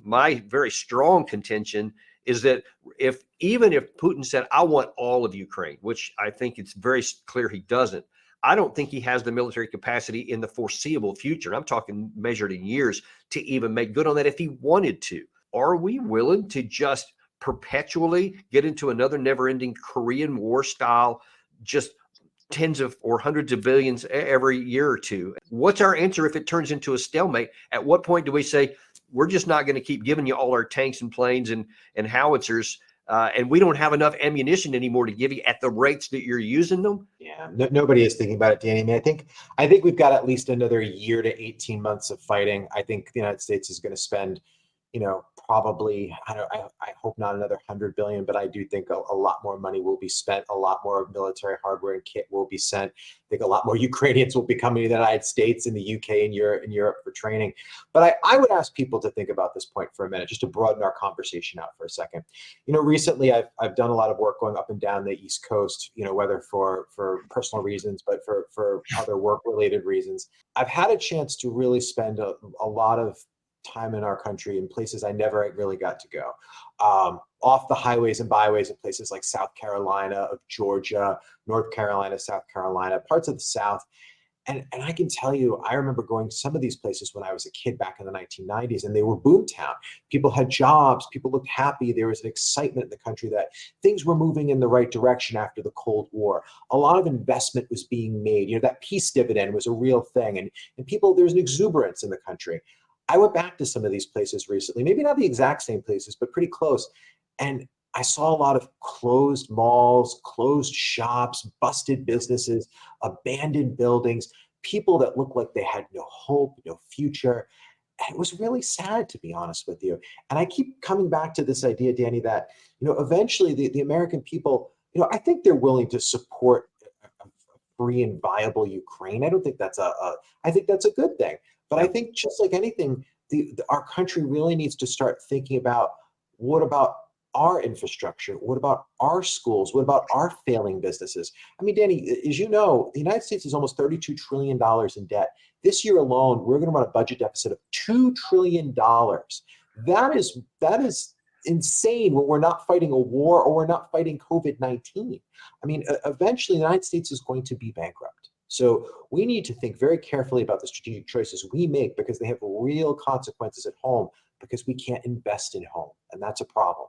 my very strong contention is that even if Putin said, I want all of Ukraine, which I think it's very clear he doesn't, I don't think he has the military capacity in the foreseeable future. I'm talking measured in years to even make good on that if he wanted to. Are we willing to just perpetually get into another never-ending Korean War style, just tens of or hundreds of billions every year or two? What's our answer if it turns into a stalemate? At what point do we say, we're just not going to keep giving you all our tanks and planes and howitzers, and we don't have enough ammunition anymore to give you at the rates that you're using them? Yeah, nobody is thinking about it, Danny. I mean, I think we've got at least another year to 18 months of fighting. I think the United States is going to spend, probably, I hope not another 100 billion, but I do think a lot more money will be spent. A lot more military hardware and kit will be sent. I think a lot more Ukrainians will be coming to the United States and the UK and Europe for training. But I would ask people to think about this point for a minute, just to broaden our conversation out for a second. Recently I've done a lot of work going up and down the East Coast, whether for personal reasons, but for other work related reasons. I've had a chance to really spend a lot of time in our country in places I never really got to go, off the highways and byways of places like South Carolina, of Georgia, North Carolina, South Carolina, parts of the South. And I can tell you, I remember going to some of these places when I was a kid back in the 1990s, and they were boomtown. People had jobs, people looked happy. There was an excitement in the country that things were moving in the right direction after the Cold War. A lot of investment was being made. That peace dividend was a real thing. And people, there was an exuberance in the country. I went back to some of these places recently, maybe not the exact same places, but pretty close. And I saw a lot of closed malls, closed shops, busted businesses, abandoned buildings, people that looked like they had no hope, no future. And it was really sad, to be honest with you. And I keep coming back to this idea, Danny, that, eventually the American people, I think they're willing to support a free and viable Ukraine. I don't think that's I think that's a good thing. But I think just like anything, our country really needs to start thinking about, what about our infrastructure? What about our schools? What about our failing businesses? I mean, Danny, as you know, the United States is almost $32 trillion in debt. This year alone, we're going to run a budget deficit of $2 trillion. That is insane when we're not fighting a war or we're not fighting COVID-19. I mean, eventually the United States is going to be bankrupt. So we need to think very carefully about the strategic choices we make, because they have real consequences at home, because we can't invest in home. And that's a problem.